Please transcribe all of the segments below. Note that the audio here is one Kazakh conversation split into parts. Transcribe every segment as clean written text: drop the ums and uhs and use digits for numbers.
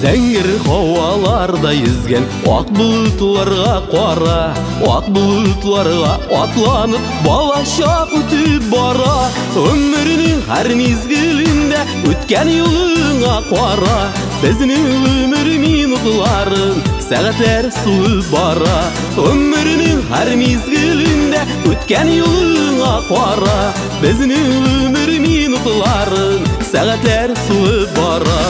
Зәңгір хауаларда езген ақ бұлытларға қара, ақ бұлытларға атланып балашақ өтіп бара. Өмірінің әр мезгілінде өткен юлыңа қара, біздің өмір минутларын сағатлар суып бара. Өмірінің әр мезгілінде өткен юлыңа қара, біздің өмір минутларын сағатлар суып бара.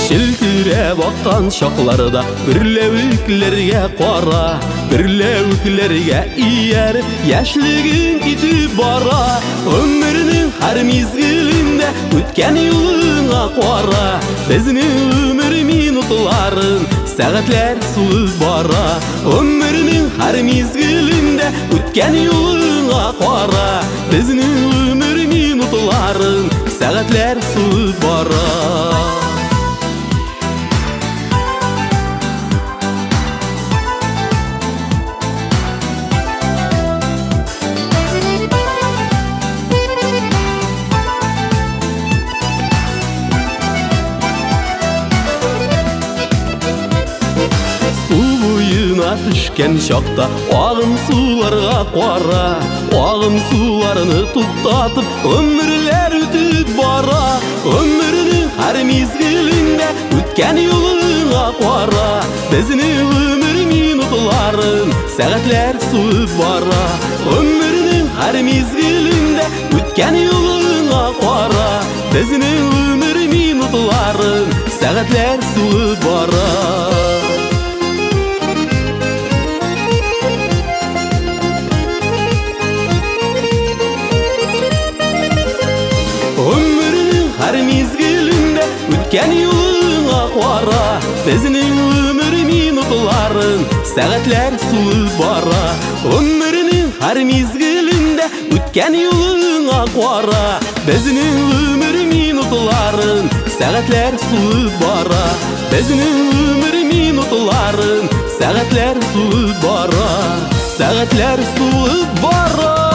Шілтіреп атқан шақларда бірлеуіклерге қара, бірлеуіклерге иеріп яшілігін кетіп бара. Өмірінің әр мезгілінде өткен юлыңа қара, біздің өмір минутларын сағатлар суып бара. Өмірінің әр мезгілінде өткен юлыңа қара, біздің өмір минутларын сағатлар суып бара. Түшкен шақта ағын суларға қара, ағын суларыны тұқтатып өмірлер өтіп бара. Өмірінің әр мезгілінде өткен юлыңа қара, біздің өмір минутларын сағатлар суып бара. Өмірінің әр мезгілінде өткен юлыңа қара, біздің өмір минутларын сағатлар суып бара. Әр мезгілінде өткен юлыңа қара, біздің өмір минутларын сағатлар суып бара. Өмірінің әр мезгілінде өткен юлыңа қара, біздің өмір минутларын сағатлар суып бара. Біздің өмір минутларын сағатлар суып бара, сағатлар суып бара.